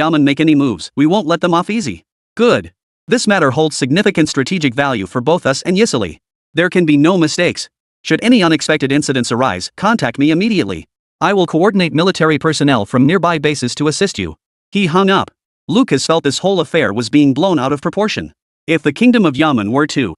Yaman make any moves, we won't let them off easy. Good. This matter holds significant strategic value for both us and Yisili. There can be no mistakes. Should any unexpected incidents arise, contact me immediately. I will coordinate military personnel from nearby bases to assist you. He hung up. Lucas felt this whole affair was being blown out of proportion. If the Kingdom of Yaman were to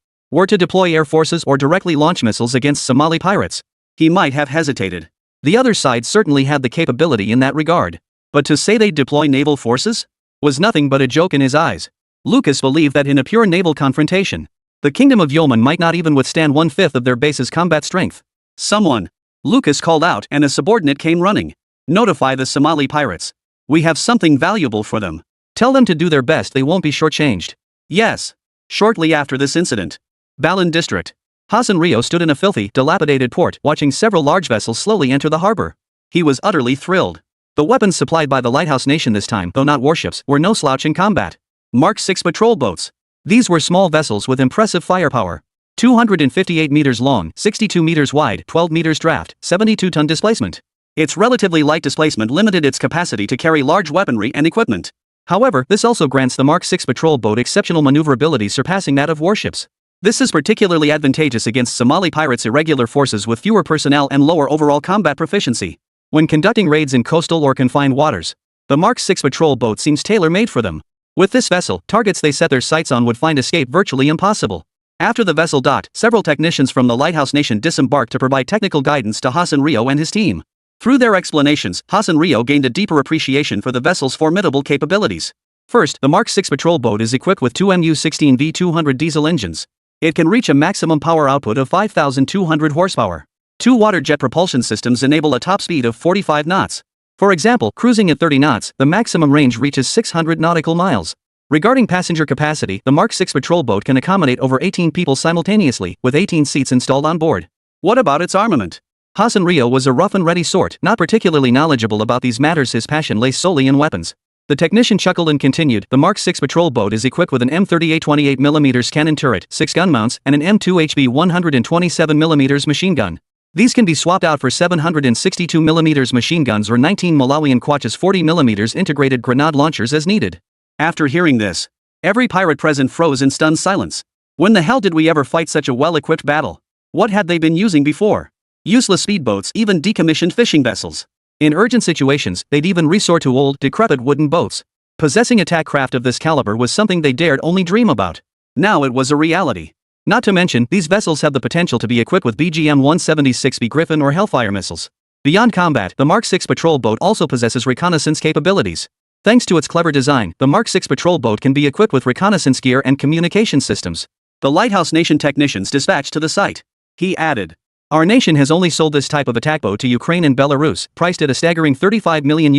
deploy air forces or directly launch missiles against Somali pirates, he might have hesitated. The other side certainly had the capability in that regard. But to say they'd deploy naval forces was nothing but a joke in his eyes. Lucas believed that in a pure naval confrontation, the Kingdom of Yaman might not even withstand 1/5 of their base's combat strength. Someone. Lucas called out and a subordinate came running. Notify the Somali pirates. We have something valuable for them. Tell them to do their best, they won't be shortchanged. Yes. Shortly after this incident, Balan district. Hassan Rio stood in a filthy, dilapidated port watching several large vessels slowly enter the harbor. He was utterly thrilled. The weapons supplied by the Lighthouse Nation this time, though not warships, were no slouch in combat. Mark 6 patrol boats. These were small vessels with impressive firepower. 258 meters long, 62 meters wide, 12 meters draft, 72-ton displacement. Its relatively light displacement limited its capacity to carry large weaponry and equipment. However, this also grants the Mark 6 patrol boat exceptional maneuverability surpassing that of warships. This is particularly advantageous against Somali pirates' irregular forces with fewer personnel and lower overall combat proficiency. When conducting raids in coastal or confined waters, the Mark 6 patrol boat seems tailor-made for them. With this vessel, targets they set their sights on would find escape virtually impossible. After the vessel docked, several technicians from the Lighthouse Nation disembarked to provide technical guidance to Hassan Rio and his team. Through their explanations, Hassan Rio gained a deeper appreciation for the vessel's formidable capabilities. First, the Mark 6 patrol boat is equipped with two Mu-16 V200 diesel engines. It can reach a maximum power output of 5,200 horsepower. Two water jet propulsion systems enable a top speed of 45 knots. For example, cruising at 30 knots, the maximum range reaches 600 nautical miles. Regarding passenger capacity, the Mark 6 patrol boat can accommodate over 18 people simultaneously, with 18 seats installed on board. What about its armament? Hassan Rio was a rough-and-ready sort, not particularly knowledgeable about these matters. His passion lay solely in weapons. The technician chuckled and continued, the Mark 6 patrol boat is equipped with an M38 28mm cannon turret, 6 gun mounts, and an M2 HB 127mm machine gun. These can be swapped out for 762mm machine guns or 19 Malawian Kwacha's 40mm integrated grenade launchers as needed. After hearing this, every pirate present froze in stunned silence. When the hell did we ever fight such a well-equipped battle? What had they been using before? Useless speedboats, even decommissioned fishing vessels. In urgent situations, they'd even resort to old, decrepit wooden boats. Possessing attack craft of this caliber was something they dared only dream about. Now it was a reality. Not to mention, these vessels have the potential to be equipped with BGM-176B Griffin or Hellfire missiles. Beyond combat, the Mark 6 patrol boat also possesses reconnaissance capabilities. Thanks to its clever design, the Mark 6 patrol boat can be equipped with reconnaissance gear and communication systems. The Lighthouse Nation technicians dispatched to the site. He added, "Our nation has only sold this type of attack boat to Ukraine and Belarus, priced at a staggering $35 million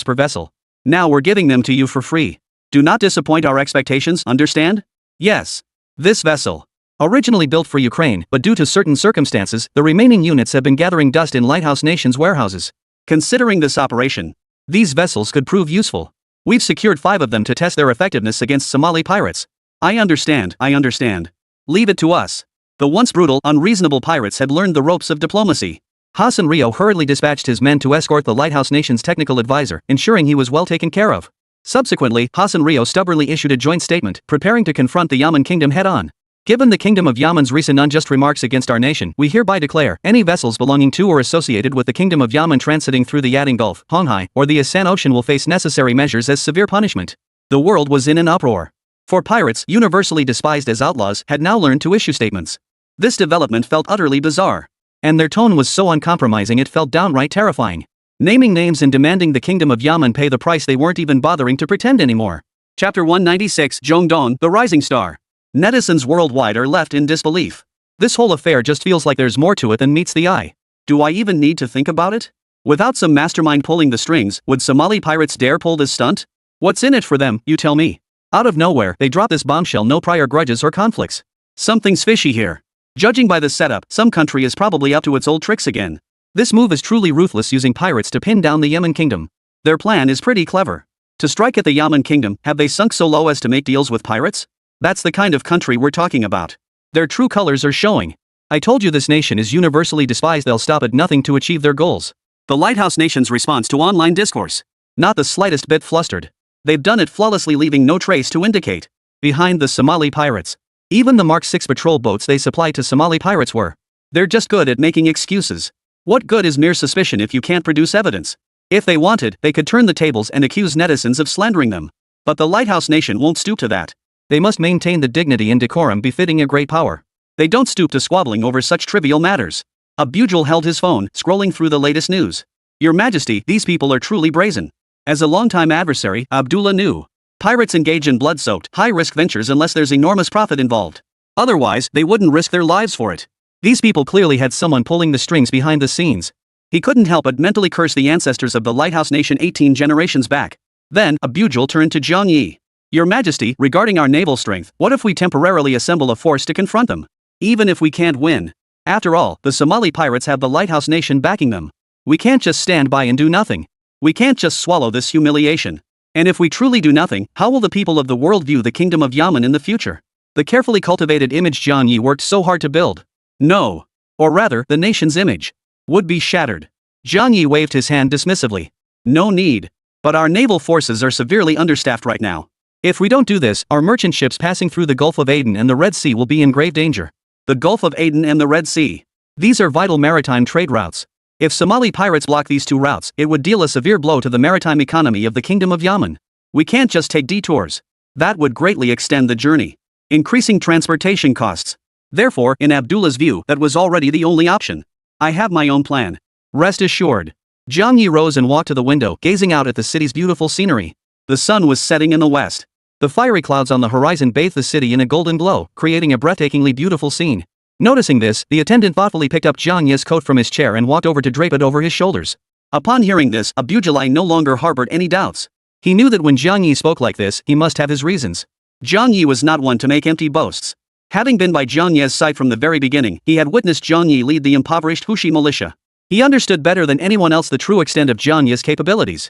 per vessel. Now we're giving them to you for free. Do not disappoint our expectations, understand? Yes. This vessel. Originally built for Ukraine, but due to certain circumstances, the remaining units have been gathering dust in Lighthouse Nation's warehouses. Considering this operation, these vessels could prove useful. We've secured 5 of them to test their effectiveness against Somali pirates." I understand. Leave it to us. The once brutal, unreasonable pirates had learned the ropes of diplomacy. Hassan Rio hurriedly dispatched his men to escort the Lighthouse Nation's technical advisor, ensuring he was well taken care of. Subsequently, Hassan Rio stubbornly issued a joint statement, preparing to confront the Yaman Kingdom head-on. Given the Kingdom of Yaman's recent unjust remarks against our nation, we hereby declare, any vessels belonging to or associated with the Kingdom of Yaman transiting through the Aden Gulf, Honghai, or the Asan Ocean will face necessary measures as severe punishment. The world was in an uproar. For pirates, universally despised as outlaws, had now learned to issue statements. This development felt utterly bizarre. And their tone was so uncompromising it felt downright terrifying. Naming names and demanding the Kingdom of Yaman pay the price they weren't even bothering to pretend anymore. Chapter 196, Zhongdong, the Rising Star. Netizens worldwide are left in disbelief. This whole affair just feels like there's more to it than meets the eye. Do I even need to think about it? Without some mastermind pulling the strings, would Somali pirates dare pull this stunt? What's in it for them, you tell me? Out of nowhere, they drop this bombshell, no prior grudges or conflicts. Something's fishy here. Judging by the setup, some country is probably up to its old tricks again. This move is truly ruthless, using pirates to pin down the Yemen Kingdom. Their plan is pretty clever. To strike at the Yemen Kingdom, have they sunk so low as to make deals with pirates? That's the kind of country we're talking about. Their true colors are showing. I told you this nation is universally despised, they'll stop at nothing to achieve their goals. The Lighthouse Nation's response to online discourse. Not the slightest bit flustered. They've done it flawlessly, leaving no trace to indicate. Behind the Somali pirates. Even the Mark 6 patrol boats they supplied to Somali pirates were. They're just good at making excuses. What good is mere suspicion if you can't produce evidence? If they wanted, they could turn the tables and accuse netizens of slandering them. But the Lighthouse Nation won't stoop to that. They must maintain the dignity and decorum befitting a great power. They don't stoop to squabbling over such trivial matters. Abujal held his phone, scrolling through the latest news. Your Majesty, these people are truly brazen. As a longtime adversary, Abdullah knew. Pirates engage in blood-soaked, high-risk ventures unless there's enormous profit involved. Otherwise, they wouldn't risk their lives for it. These people clearly had someone pulling the strings behind the scenes. He couldn't help but mentally curse the ancestors of the Lighthouse Nation 18 generations back. Then, Abujal turned to Zhang Yi. Your Majesty, regarding our naval strength, what if we temporarily assemble a force to confront them? Even if we can't win. After all, the Somali pirates have the Lighthouse Nation backing them. We can't just stand by and do nothing. We can't just swallow this humiliation. And if we truly do nothing, how will the people of the world view the Kingdom of Yemen in the future? The carefully cultivated image Zhang Yi worked so hard to build. No. Or rather, the nation's image. Would be shattered. Zhang Yi waved his hand dismissively. No need. But our naval forces are severely understaffed right now. If we don't do this, our merchant ships passing through the Gulf of Aden and the Red Sea will be in grave danger. The Gulf of Aden and the Red Sea. These are vital maritime trade routes. If Somali pirates block these two routes, it would deal a severe blow to the maritime economy of the Kingdom of Yemen. We can't just take detours. That would greatly extend the journey, increasing transportation costs. Therefore, in Abdullah's view, that was already the only option. I have my own plan. Rest assured. Zhang Yi rose and walked to the window, gazing out at the city's beautiful scenery. The sun was setting in the west. The fiery clouds on the horizon bathed the city in a golden glow, creating a breathtakingly beautiful scene. Noticing this, the attendant thoughtfully picked up Zhang Yi's coat from his chair and walked over to drape it over his shoulders. Upon hearing this, Abujal no longer harbored any doubts. He knew that when Zhang Yi spoke like this, he must have his reasons. Zhang Yi was not one to make empty boasts. Having been by Zhang Yi's side from the very beginning, he had witnessed Zhang Yi lead the impoverished Hushi militia. He understood better than anyone else the true extent of Zhang Yi's capabilities.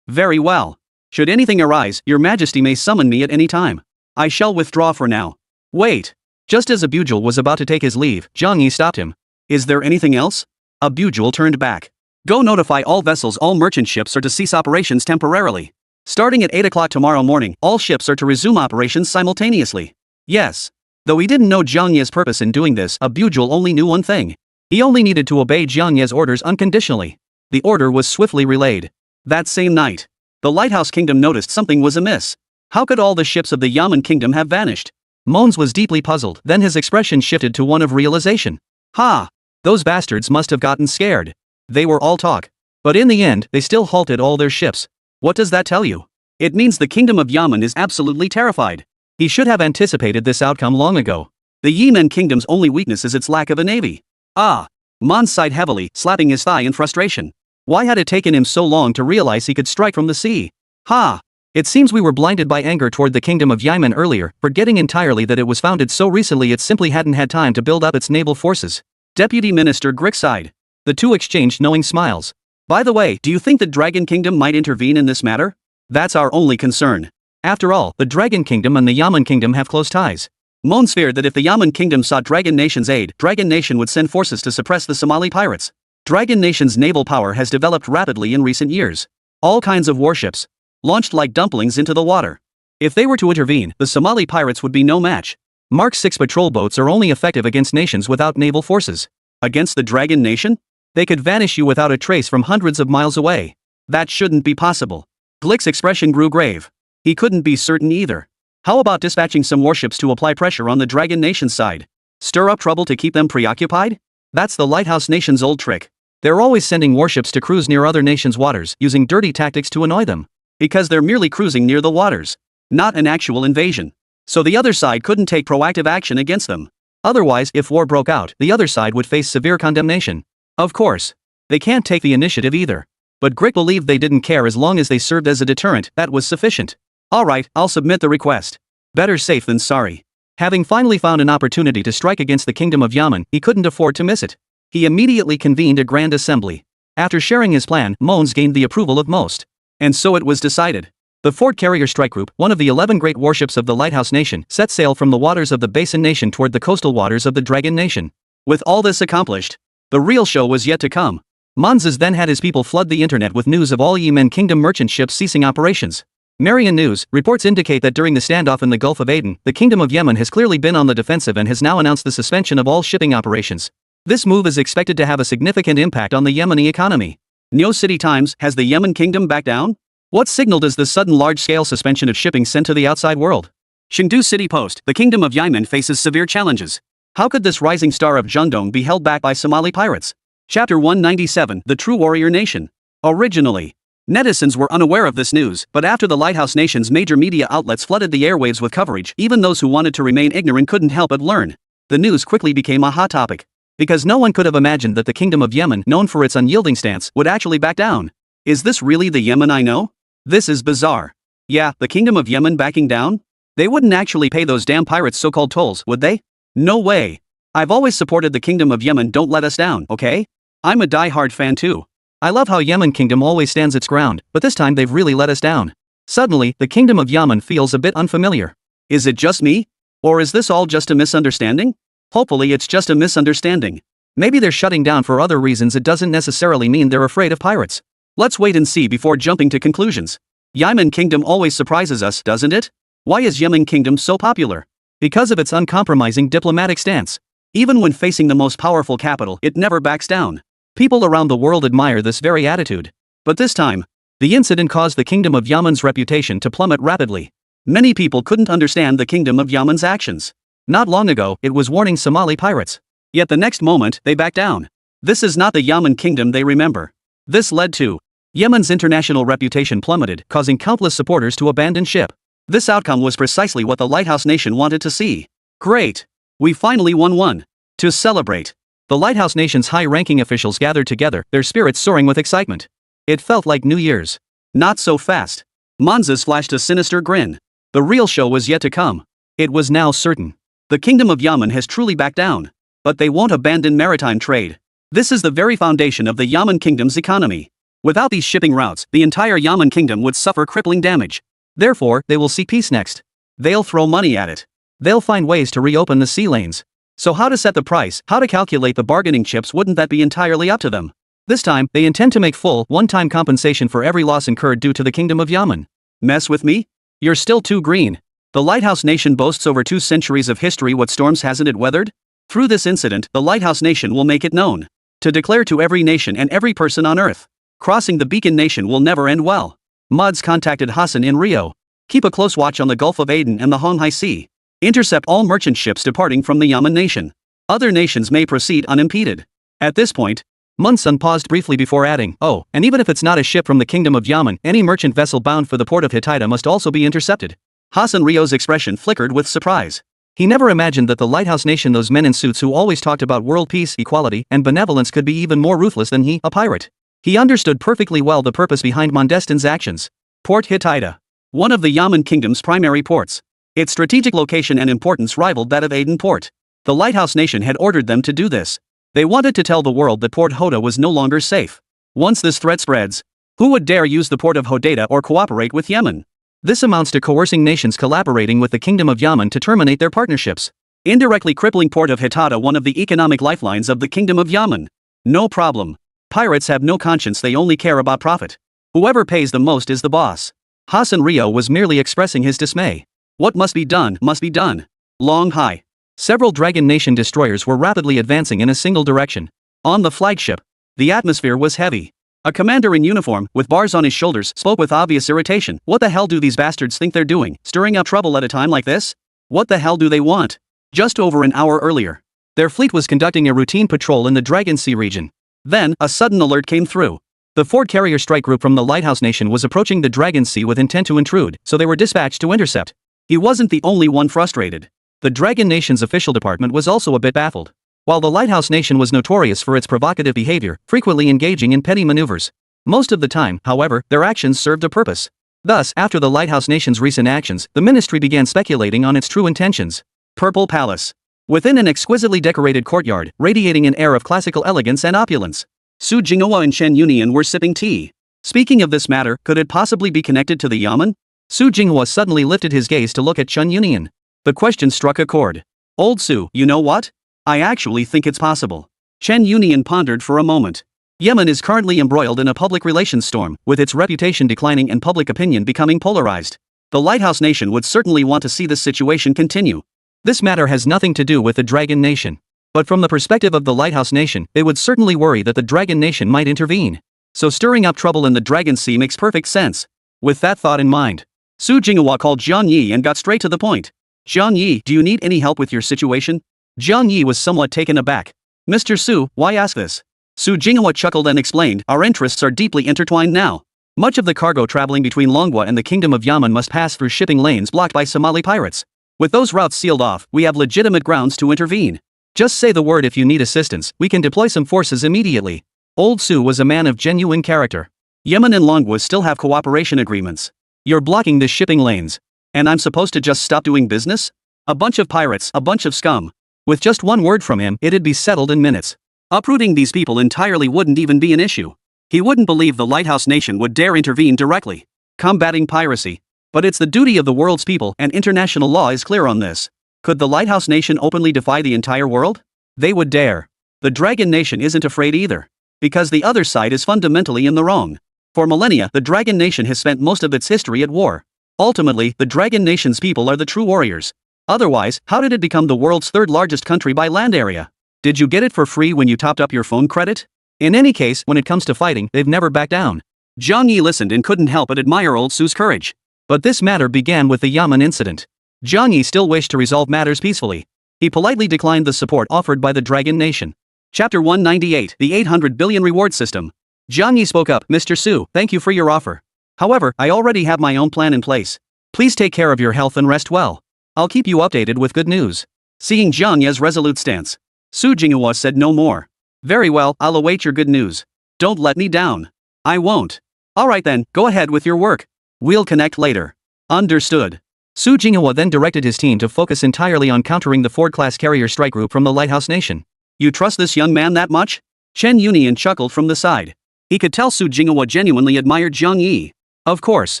Very well. Should anything arise, your Majesty may summon me at any time. I shall withdraw for now. Wait. Just as Abujal was about to take his leave, Zhang Yi stopped him. Is there anything else? Abujal turned back. Go notify all vessels all merchant ships are to cease operations temporarily. Starting at 8 o'clock tomorrow morning, all ships are to resume operations simultaneously. Yes. Though he didn't know Zhang Yi's purpose in doing this, Abujal only knew one thing. He only needed to obey Zhang Yi's orders unconditionally. The order was swiftly relayed. That same night, the Lighthouse Kingdom noticed something was amiss. How could all the ships of the Yemen Kingdom have vanished? Mons was deeply puzzled, then his expression shifted to one of realization. Ha! Those bastards must have gotten scared. They were all talk. But in the end, they still halted all their ships. What does that tell you? It means the Kingdom of Yemen is absolutely terrified. He should have anticipated this outcome long ago. The Yemen Kingdom's only weakness is its lack of a navy. Ah! Mons sighed heavily, slapping his thigh in frustration. Why had it taken him so long to realize he could strike from the sea? Ha! It seems we were blinded by anger toward the Kingdom of Yemen earlier, forgetting entirely that it was founded so recently it simply hadn't had time to build up its naval forces. Deputy Minister Grick sighed. The two exchanged knowing smiles. By the way, do you think the Dragon Kingdom might intervene in this matter? That's our only concern. After all, the Dragon Kingdom and the Yemen Kingdom have close ties. Mons feared that if the Yemen Kingdom sought Dragon Nation's aid, Dragon Nation would send forces to suppress the Somali pirates. Dragon Nation's naval power has developed rapidly in recent years. All kinds of warships, launched like dumplings into the water. If they were to intervene, the Somali pirates would be no match. Mark 6 patrol boats are only effective against nations without naval forces. Against the Dragon Nation? They could vanish you without a trace from hundreds of miles away. That shouldn't be possible. Glick's expression grew grave. He couldn't be certain either. How about dispatching some warships to apply pressure on the Dragon Nation's side? Stir up trouble to keep them preoccupied? That's the Lighthouse Nation's old trick. They're always sending warships to cruise near other nations' waters, using dirty tactics to annoy them. Because they're merely cruising near the waters. Not an actual invasion. So the other side couldn't take proactive action against them. Otherwise, if war broke out, the other side would face severe condemnation. Of course. They can't take the initiative either. But Grick believed they didn't care as long as they served as a deterrent, that was sufficient. Alright, I'll submit the request. Better safe than sorry. Having finally found an opportunity to strike against the Kingdom of Yemen, he couldn't afford to miss it. He immediately convened a grand assembly. After sharing his plan, Mons gained the approval of most. And so it was decided. The Fort Carrier Strike Group, one of the 11 great warships of the Lighthouse Nation, set sail from the waters of the Basin Nation toward the coastal waters of the Dragon Nation. With all this accomplished, the real show was yet to come. Monzes then had his people flood the internet with news of all Yemen Kingdom merchant ships ceasing operations. Marian News reports indicate that during the standoff in the Gulf of Aden, the Kingdom of Yemen has clearly been on the defensive and has now announced the suspension of all shipping operations. This move is expected to have a significant impact on the Yemeni economy. Neo City Times, has the Yemen Kingdom backed down? What signal does this sudden large-scale suspension of shipping send to the outside world? Chengdu City Post, the Kingdom of Yemen faces severe challenges. How could this rising star of Zhendong be held back by Somali pirates? Chapter 197, The True Warrior Nation. Originally, netizens were unaware of this news, but after the Lighthouse Nation's major media outlets flooded the airwaves with coverage, even those who wanted to remain ignorant couldn't help but learn. The news quickly became a hot topic. Because no one could have imagined that the Kingdom of Yemen, known for its unyielding stance, would actually back down. Is this really the Yemen I know? This is bizarre. Yeah, the Kingdom of Yemen backing down? They wouldn't actually pay those damn pirates so-called tolls, would they? No way. I've always supported the Kingdom of Yemen, don't let us down, okay? I'm a die-hard fan too. I love how Yemen Kingdom always stands its ground, but this time they've really let us down. Suddenly, the Kingdom of Yemen feels a bit unfamiliar. Is it just me? Or is this all just a misunderstanding? Hopefully it's just a misunderstanding. Maybe they're shutting down for other reasons. It doesn't necessarily mean they're afraid of pirates. Let's wait and see before jumping to conclusions. Yemen Kingdom always surprises us, doesn't it? Why is Yemen Kingdom so popular? Because of its uncompromising diplomatic stance. Even when facing the most powerful capital, it never backs down. People around the world admire this very attitude. But this time, the incident caused the Kingdom of Yemen's reputation to plummet rapidly. Many people couldn't understand the Kingdom of Yemen's actions. Not long ago, it was warning Somali pirates. Yet the next moment, they backed down. This is not the Yemen Kingdom they remember. This led to Yemen's international reputation plummeted, causing countless supporters to abandon ship. This outcome was precisely what the Lighthouse Nation wanted to see. Great! We finally won one. To celebrate, the Lighthouse Nation's high-ranking officials gathered together, their spirits soaring with excitement. It felt like New Year's. Not so fast. Monzes flashed a sinister grin. The real show was yet to come. It was now certain. The Kingdom of Yemen has truly backed down. But they won't abandon maritime trade. This is the very foundation of the Yemen Kingdom's economy. Without these shipping routes, the entire Yemen Kingdom would suffer crippling damage. Therefore, they will seek peace next. They'll throw money at it. They'll find ways to reopen the sea lanes. So how to set the price, how to calculate the bargaining chips, wouldn't that be entirely up to them? This time, they intend to make full, one-time compensation for every loss incurred due to the Kingdom of Yemen. Mess with me? You're still too green. The Lighthouse Nation boasts over 2 centuries of history. What storms hasn't it weathered? Through this incident, the Lighthouse Nation will make it known. To declare to every nation and every person on earth. Crossing the Beacon Nation will never end well. Muds contacted Hassan in Rio. Keep a close watch on the Gulf of Aden and the Honghai Sea. Intercept all merchant ships departing from the Yemen Nation. Other nations may proceed unimpeded. At this point, Munson paused briefly before adding, oh, and even if it's not a ship from the Kingdom of Yemen, any merchant vessel bound for the port of Hittita must also be intercepted. Hassan Rio's expression flickered with surprise. He never imagined that the Lighthouse Nation, those men in suits who always talked about world peace, equality, and benevolence, could be even more ruthless than he, a pirate. He understood perfectly well the purpose behind Mondestin's actions. Port Hittita, one of the Yemen Kingdom's primary ports. Its strategic location and importance rivaled that of Aden Port. The Lighthouse Nation had ordered them to do this. They wanted to tell the world that Port Hoda was no longer safe. Once this threat spreads, who would dare use the port of Hodeidah or cooperate with Yemen? This amounts to coercing nations collaborating with the Kingdom of Yemen to terminate their partnerships. Indirectly crippling Port of Hittita, one of the economic lifelines of the Kingdom of Yemen. No problem. Pirates have no conscience, they only care about profit. Whoever pays the most is the boss. Hassan Rio was merely expressing his dismay. What must be done, must be done. Long Hai. Several Dragon Nation destroyers were rapidly advancing in a single direction. On the flagship, the atmosphere was heavy. A commander in uniform, with bars on his shoulders, spoke with obvious irritation. What the hell do these bastards think they're doing, stirring up trouble at a time like this? What the hell do they want? Just over an hour earlier, their fleet was conducting a routine patrol in the Dragon Sea region. Then, a sudden alert came through. The Ford Carrier Strike Group from the Lighthouse Nation was approaching the Dragon Sea with intent to intrude, so they were dispatched to intercept. He wasn't the only one frustrated. The Dragon Nation's official department was also a bit baffled. While the Lighthouse Nation was notorious for its provocative behavior, frequently engaging in petty maneuvers, most of the time, however, their actions served a purpose. Thus, after the Lighthouse Nation's recent actions, the ministry began speculating on its true intentions. Purple Palace. Within an exquisitely decorated courtyard, radiating an air of classical elegance and opulence, Su Jinghua and Chen Yunian were sipping tea. Speaking of this matter, could it possibly be connected to the Yemen? Su Jinghua suddenly lifted his gaze to look at Chen Yunian. The question struck a chord. Old Su, you know what? I actually think it's possible. Chen Yunian pondered for a moment. Yemen is currently embroiled in a public relations storm, with its reputation declining and public opinion becoming polarized. The lighthouse nation would certainly want to see this situation continue. This matter has nothing to do with the Dragon Nation. But from the perspective of the lighthouse nation, they would certainly worry that the Dragon Nation might intervene. So stirring up trouble in the Dragon Sea makes perfect sense. With that thought in mind, Su Jinghua called Jiang Yi and got straight to the point. Jiang Yi, do you need any help with your situation? Jiang Yi was somewhat taken aback. Mr. Su, why ask this? Su Jinghua chuckled and explained, our interests are deeply intertwined now. Much of the cargo traveling between Longwa and the Kingdom of Yemen must pass through shipping lanes blocked by Somali pirates. With those routes sealed off, we have legitimate grounds to intervene. Just say the word if you need assistance, we can deploy some forces immediately. Old Su was a man of genuine character. Yemen and Longwa still have cooperation agreements. You're blocking the shipping lanes. And I'm supposed to just stop doing business? A bunch of pirates, a bunch of scum. With just one word from him, it'd be settled in minutes. Uprooting these people entirely wouldn't even be an issue. He wouldn't believe the lighthouse nation would dare intervene directly, combating piracy. But it's the duty of the world's people, and international law is clear on this. Could the lighthouse nation openly defy the entire world? They would dare. The Dragon Nation isn't afraid either. Because the other side is fundamentally in the wrong. For millennia, the Dragon Nation has spent most of its history at war. Ultimately, the Dragon Nation's people are the true warriors. Otherwise, how did it become the world's third largest country by land area? Did you get it for free when you topped up your phone credit? In any case, when it comes to fighting, they've never backed down. Jiang Yi listened and couldn't help but admire old Su's courage. But this matter began with the Yemen incident. Jiang Yi still wished to resolve matters peacefully. He politely declined the support offered by the Dragon Nation. Chapter 198, the 800 billion reward system. Jiang Yi spoke up, Mr. Su, thank you for your offer. However, I already have my own plan in place. Please take care of your health and rest well. I'll keep you updated with good news. Seeing Jiang Yi's resolute stance, Su Jinghua said no more. Very well, I'll await your good news. Don't let me down. I won't. Alright then, go ahead with your work. We'll connect later. Understood. Su Jinghua then directed his team to focus entirely on countering the Ford-class carrier strike group from the Lighthouse Nation. You trust this young man that much? Chen Yunian chuckled from the side. He could tell Su Jinghua genuinely admired Jiang Yi. Of course.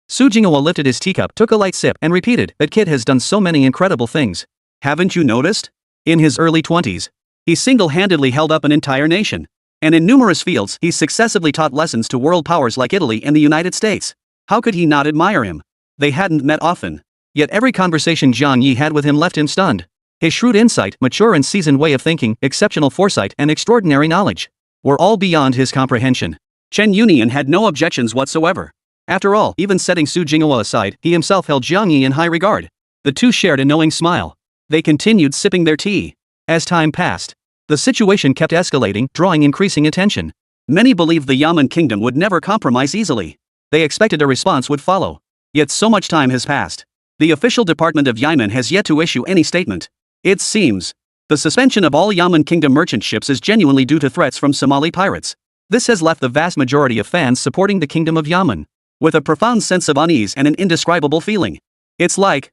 Su Jinghua lifted his teacup, took a light sip, and repeated, that kid has done so many incredible things. Haven't you noticed? In his early 20s, he single-handedly held up an entire nation. And in numerous fields, he successively taught lessons to world powers like Italy and the United States. How could he not admire him? They hadn't met often. Yet every conversation Jiang Yi had with him left him stunned. His shrewd insight, mature and seasoned way of thinking, exceptional foresight, and extraordinary knowledge were all beyond his comprehension. Chen Yunian had no objections whatsoever. After all, even setting Su Jinghua aside, he himself held Jiang Yi in high regard. The two shared a knowing smile. They continued sipping their tea. As time passed, the situation kept escalating, drawing increasing attention. Many believed the Yemen kingdom would never compromise easily. They expected a response would follow. Yet so much time has passed. The official department of Yemen has yet to issue any statement. It seems the suspension of all Yemen kingdom merchant ships is genuinely due to threats from Somali pirates. This has left the vast majority of fans supporting the Kingdom of Yemen with a profound sense of unease and an indescribable feeling. It's like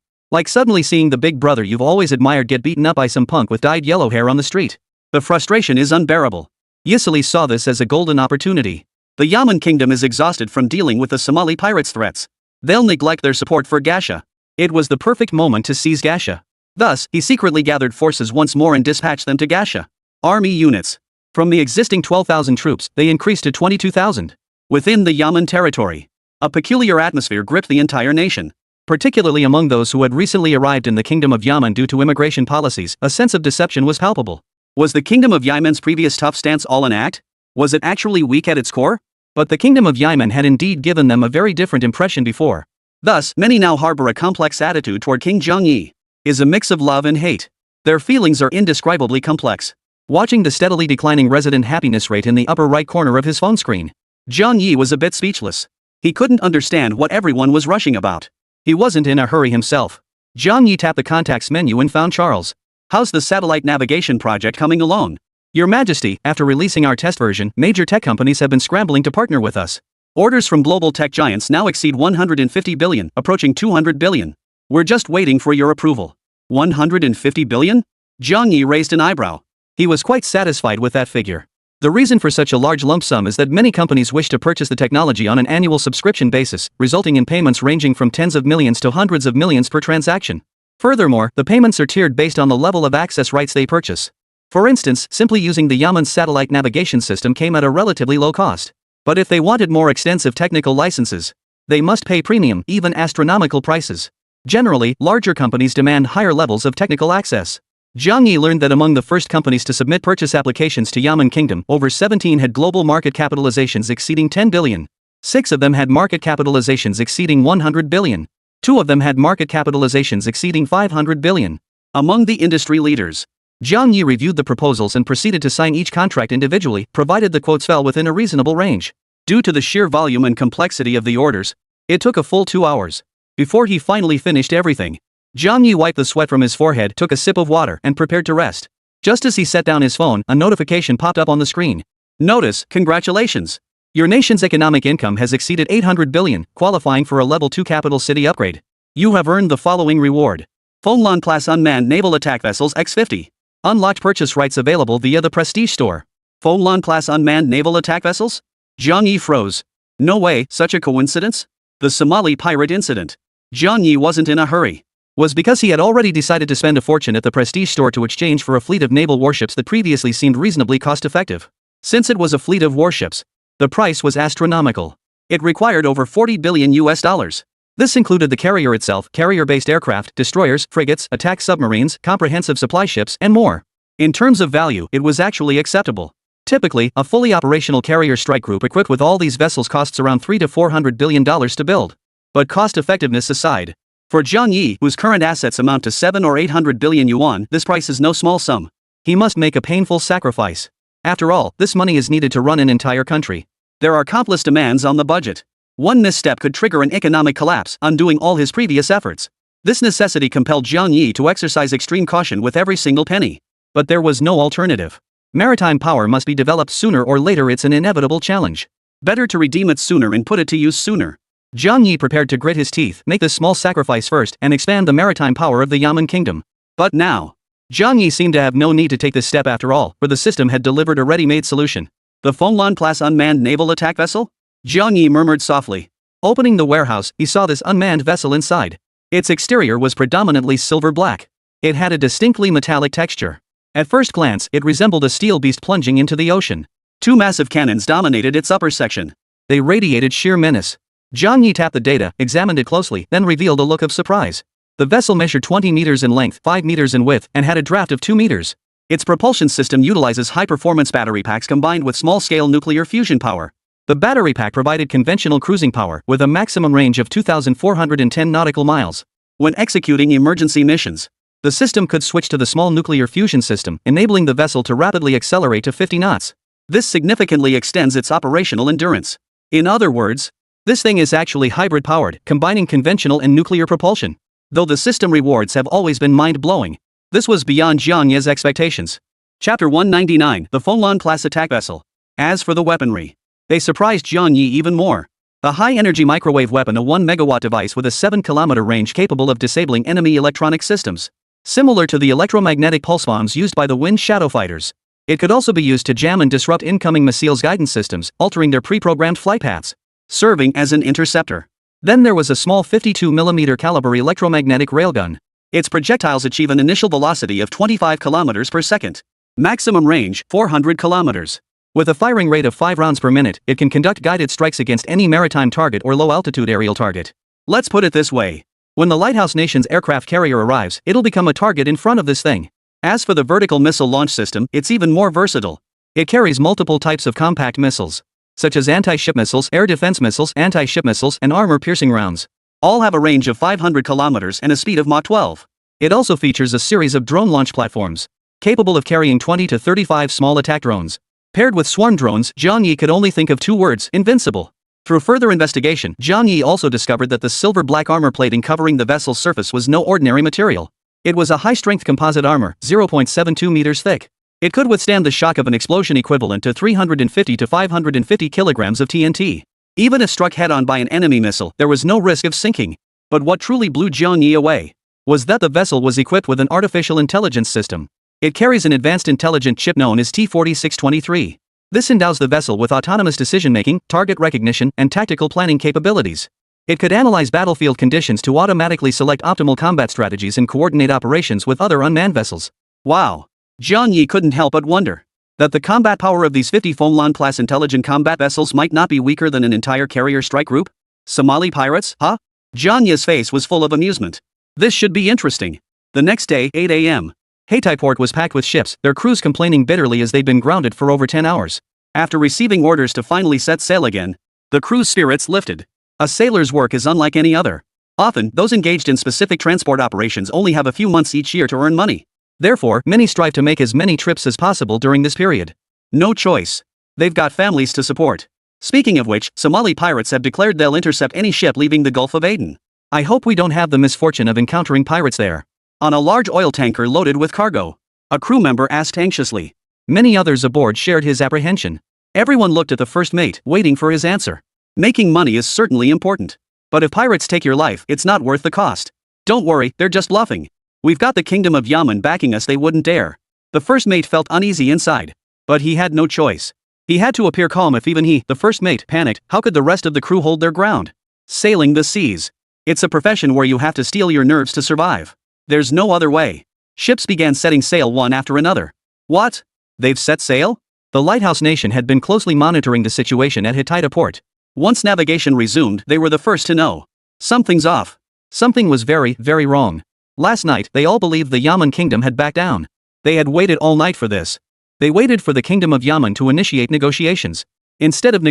suddenly seeing the big brother you've always admired get beaten up by some punk with dyed yellow hair on the street. The frustration is unbearable. Yisili saw this as a golden opportunity. The Yemen kingdom is exhausted from dealing with the Somali pirates' threats. They'll neglect their support for Gasha. It was the perfect moment to seize Gasha. Thus, he secretly gathered forces once more and dispatched them to Gasha. Army units. From the existing 12,000 troops, they increased to 22,000. Within the Yemen territory, a peculiar atmosphere gripped the entire nation. Particularly among those who had recently arrived in the Kingdom of Yemen due to immigration policies, a sense of deception was palpable. Was the Kingdom of Yemen's previous tough stance all an act? Was it actually weak at its core? But the Kingdom of Yemen had indeed given them a very different impression before. Thus, many now harbor a complex attitude toward King Jiang Yi. Is a mix of love and hate. Their feelings are indescribably complex. Watching the steadily declining resident happiness rate in the upper right corner of his phone screen, Jiang Yi was a bit speechless. He couldn't understand what everyone was rushing about. He wasn't in a hurry himself. Jiang Yi tapped the contacts menu and found Charles. How's the satellite navigation project coming along? Your Majesty, after releasing our test version, major tech companies have been scrambling to partner with us. Orders from global tech giants now exceed 150 billion, approaching 200 billion. We're just waiting for your approval. 150 billion? Jiang Yi raised an eyebrow. He was quite satisfied with that figure. The reason for such a large lump sum is that many companies wish to purchase the technology on an annual subscription basis, resulting in payments ranging from tens of millions to hundreds of millions per transaction. Furthermore, the payments are tiered based on the level of access rights they purchase. For instance, simply using the Yaman's satellite navigation system came at a relatively low cost. But if they wanted more extensive technical licenses, they must pay premium, even astronomical prices. Generally, larger companies demand higher levels of technical access. Zhang Yi learned that among the first companies to submit purchase applications to Yaman Kingdom, over 17 had global market capitalizations exceeding 10 billion. 6 of them had market capitalizations exceeding 100 billion. 2 of them had market capitalizations exceeding 500 billion. Among the industry leaders, Zhang Yi reviewed the proposals and proceeded to sign each contract individually, provided the quotes fell within a reasonable range. Due to the sheer volume and complexity of the orders, it took a full 2 hours before he finally finished everything. Zhang Yi wiped the sweat from his forehead, took a sip of water, and prepared to rest. Just as he set down his phone, a notification popped up on the screen. Notice, congratulations! Your nation's economic income has exceeded 800 billion, qualifying for a level 2 capital city upgrade. You have earned the following reward. Fonglon class unmanned naval attack vessels X-50. Unlocked purchase rights available via the Prestige Store. Fonglon class unmanned naval attack vessels? Zhang Yi froze. No way, such a coincidence? The Somali pirate incident. Zhang Yi wasn't in a hurry. Was because he had already decided to spend a fortune at the Prestige Store to exchange for a fleet of naval warships that previously seemed reasonably cost-effective. Since it was a fleet of warships, the price was astronomical. It required over 40 billion US dollars. This included the carrier itself, carrier-based aircraft, destroyers, frigates, attack submarines, comprehensive supply ships, and more. In terms of value, it was actually acceptable. Typically, a fully operational carrier strike group equipped with all these vessels costs around $300 to $400 billion to build. But cost-effectiveness aside, for Zhang Yi, whose current assets amount to 7 or 800 billion yuan, this price is no small sum. He must make a painful sacrifice. After all, this money is needed to run an entire country. There are countless demands on the budget. One misstep could trigger an economic collapse, undoing all his previous efforts. This necessity compelled Zhang Yi to exercise extreme caution with every single penny. But there was no alternative. Maritime power must be developed sooner or later. It's an inevitable challenge. Better to redeem it sooner and put it to use sooner. Zhang Yi prepared to grit his teeth, make this small sacrifice first, and expand the maritime power of the Yaman Kingdom. But now, Zhang Yi seemed to have no need to take this step after all, for the system had delivered a ready-made solution. The Fonglon-class unmanned naval attack vessel? Zhang Yi murmured softly. Opening the warehouse, he saw this unmanned vessel inside. Its exterior was predominantly silver-black. It had a distinctly metallic texture. At first glance, it resembled a steel beast plunging into the ocean. 2 massive cannons dominated its upper section. They radiated sheer menace. Zhang Yi tapped the data, examined it closely, then revealed a look of surprise. The vessel measured 20 meters in length, 5 meters in width, and had a draft of 2 meters. Its propulsion system utilizes high-performance battery packs combined with small-scale nuclear fusion power. The battery pack provided conventional cruising power with a maximum range of 2,410 nautical miles. When executing emergency missions, the system could switch to the small nuclear fusion system, enabling the vessel to rapidly accelerate to 50 knots. This significantly extends its operational endurance. In other words, this thing is actually hybrid-powered, combining conventional and nuclear propulsion. Though the system rewards have always been mind-blowing, this was beyond Zhang Yi's expectations. Chapter 199, the Fonglon-class attack vessel. As for the weaponry, they surprised Zhang Yi even more. A high-energy microwave weapon, a 1-megawatt device with a 7-kilometer range capable of disabling enemy electronic systems. Similar to the electromagnetic pulse bombs used by the Wind Shadow fighters. It could also be used to jam and disrupt incoming missiles' guidance systems, altering their pre-programmed flight paths, serving as an interceptor. Then there was a small 52mm caliber electromagnetic railgun. Its projectiles achieve an initial velocity of 25 kilometers per second. Maximum range, 400 kilometers. With a firing rate of 5 rounds per minute, it can conduct guided strikes against any maritime target or low-altitude aerial target. Let's put it this way. When the Lighthouse Nation's aircraft carrier arrives, it'll become a target in front of this thing. As for the vertical missile launch system, it's even more versatile. It carries multiple types of compact missiles, such as anti-ship missiles, air defense missiles, anti-ship missiles, and armor-piercing rounds. All have a range of 500 kilometers and a speed of Mach 12. It also features a series of drone launch platforms, capable of carrying 20 to 35 small attack drones. Paired with swarm drones, Zhang Yi could only think of 2 words: invincible. Through further investigation, Zhang Yi also discovered that the silver-black armor plating covering the vessel's surface was no ordinary material. It was a high-strength composite armor, 0.72 meters thick. It could withstand the shock of an explosion equivalent to 350 to 550 kilograms of TNT. Even if struck head-on by an enemy missile, there was no risk of sinking. But what truly blew Zhang Yi away was that the vessel was equipped with an artificial intelligence system. It carries an advanced intelligent chip known as T-4623. This endows the vessel with autonomous decision-making, target recognition, and tactical planning capabilities. It could analyze battlefield conditions to automatically select optimal combat strategies and coordinate operations with other unmanned vessels. Wow! Jiang Yi couldn't help but wonder that the combat power of these 50 Fonglan-class intelligent combat vessels might not be weaker than an entire carrier strike group? Somali pirates, huh? Jiang Yi's face was full of amusement. This should be interesting. The next day, 8 a.m. Haiti port was packed with ships, their crews complaining bitterly as they'd been grounded for over 10 hours. After receiving orders to finally set sail again, the crew's spirits lifted. A sailor's work is unlike any other. Often, those engaged in specific transport operations only have a few months each year to earn money. Therefore, many strive to make as many trips as possible during this period. No choice. They've got families to support. Speaking of which, Somali pirates have declared they'll intercept any ship leaving the Gulf of Aden. I hope we don't have the misfortune of encountering pirates there. On a large oil tanker loaded with cargo, a crew member asked anxiously. Many others aboard shared his apprehension. Everyone looked at the first mate, waiting for his answer. Making money is certainly important. But if pirates take your life, it's not worth the cost. Don't worry, they're just bluffing. We've got the Kingdom of Yemen backing us, they wouldn't dare. The first mate felt uneasy inside. But he had no choice. He had to appear calm if even he, the first mate, panicked. How could the rest of the crew hold their ground? Sailing the seas. It's a profession where you have to steel your nerves to survive. There's no other way. Ships began setting sail one after another. What? They've set sail? The lighthouse nation had been closely monitoring the situation at Hittite port. Once navigation resumed, they were the first to know. Something's off. Something was very, very wrong. Last night, they all believed the Yemen kingdom had backed down. They had waited all night for this. They waited for the Kingdom of Yemen to initiate negotiations. Instead,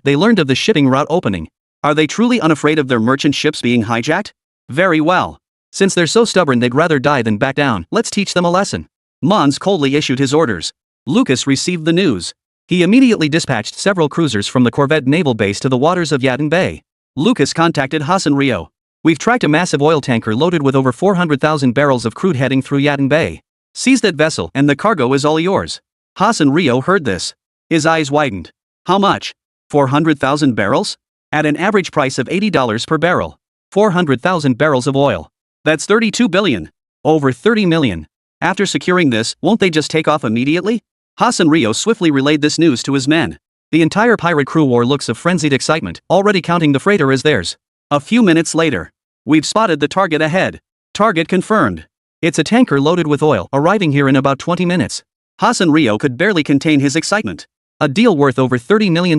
they learned of the shipping route opening. Are they truly unafraid of their merchant ships being hijacked? Very well. Since they're so stubborn they'd rather die than back down, let's teach them a lesson. Mons coldly issued his orders. Lucas received the news. He immediately dispatched several cruisers from the Corvette naval base to the waters of Yaden Bay. Lucas contacted Hassan Rio. We've tracked a massive oil tanker loaded with over 400,000 barrels of crude heading through Yaden Bay. Seize that vessel and the cargo is all yours. Hassan Rio heard this. His eyes widened. How much? 400,000 barrels? At an average price of $80 per barrel. 400,000 barrels of oil. That's 32 billion. Over 30 million. After securing this, won't they just take off immediately? Hassan Rio swiftly relayed this news to his men. The entire pirate crew wore looks of frenzied excitement, already counting the freighter as theirs. A few minutes later. We've spotted the target ahead. Target confirmed. It's a tanker loaded with oil, arriving here in about 20 minutes. Hassan Rio could barely contain his excitement. A deal worth over $30 million.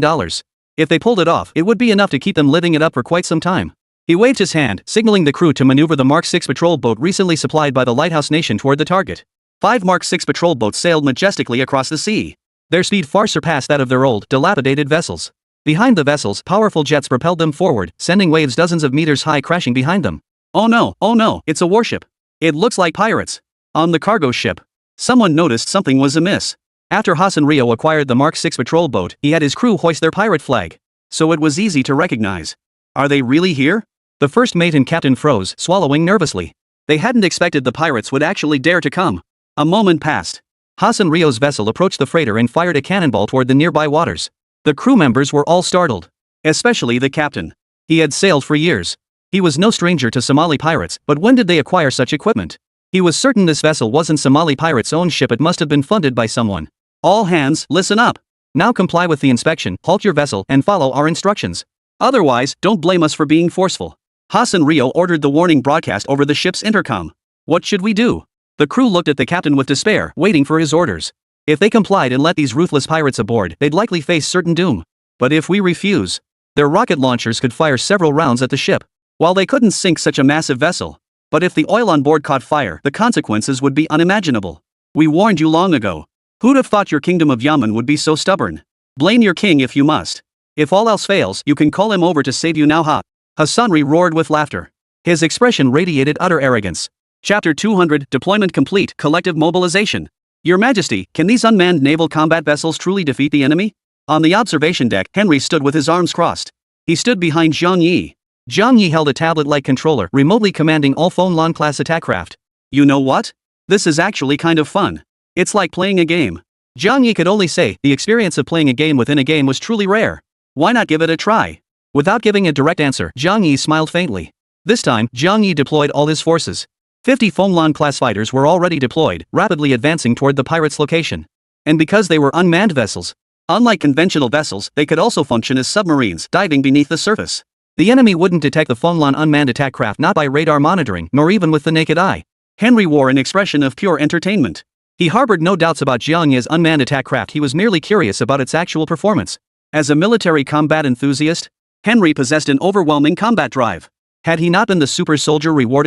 If they pulled it off, it would be enough to keep them living it up for quite some time. He waved his hand, signaling the crew to maneuver the Mark VI patrol boat recently supplied by the Lighthouse Nation toward the target. 5 Mark VI patrol boats sailed majestically across the sea. Their speed far surpassed that of their old, dilapidated vessels. Behind the vessels, powerful jets propelled them forward, sending waves dozens of meters high crashing behind them. Oh no, it's a warship. It looks like pirates. On the cargo ship. Someone noticed something was amiss. After Hassan Rio acquired the Mark VI patrol boat, he had his crew hoist their pirate flag. So it was easy to recognize. Are they really here? The first mate and captain froze, swallowing nervously. They hadn't expected the pirates would actually dare to come. A moment passed. Hassan Rio's vessel approached the freighter and fired a cannonball toward the nearby waters. The crew members were all startled. Especially the captain. He had sailed for years. He was no stranger to Somali pirates, but when did they acquire such equipment? He was certain this vessel wasn't Somali pirates' own ship, it must have been funded by someone. All hands, listen up. Now comply with the inspection, halt your vessel, and follow our instructions. Otherwise, don't blame us for being forceful. Hassan Rio ordered the warning broadcast over the ship's intercom. What should we do? The crew looked at the captain with despair, waiting for his orders. If they complied and let these ruthless pirates aboard, they'd likely face certain doom. But if we refuse, their rocket launchers could fire several rounds at the ship. While they couldn't sink such a massive vessel, but if the oil on board caught fire, the consequences would be unimaginable. We warned you long ago. Who'd have thought your Kingdom of Yemen would be so stubborn? Blame your king if you must. If all else fails, you can call him over to save you now, ha. Hassan roared with laughter. His expression radiated utter arrogance. Chapter 200, Deployment Complete, Collective Mobilization. Your Majesty, can these unmanned naval combat vessels truly defeat the enemy? On the observation deck, Henry stood with his arms crossed. He stood behind Jiang Yi. Jiang Yi held a tablet-like controller, remotely commanding all Fonglan-class attack craft. You know what? This is actually kind of fun. It's like playing a game. Jiang Yi could only say, the experience of playing a game within a game was truly rare. Why not give it a try? Without giving a direct answer, Jiang Yi smiled faintly. This time, Jiang Yi deployed all his forces. 50 Fonglan-class fighters were already deployed, rapidly advancing toward the pirates' location. And because they were unmanned vessels, unlike conventional vessels, they could also function as submarines, diving beneath the surface. The enemy wouldn't detect the Fonglan unmanned attack craft not by radar monitoring, nor even with the naked eye. Henry wore an expression of pure entertainment. He harbored no doubts about Jiangye's unmanned attack craft. He was merely curious about its actual performance. As a military combat enthusiast, Henry possessed an overwhelming combat drive. Had he not been the super soldier rewarded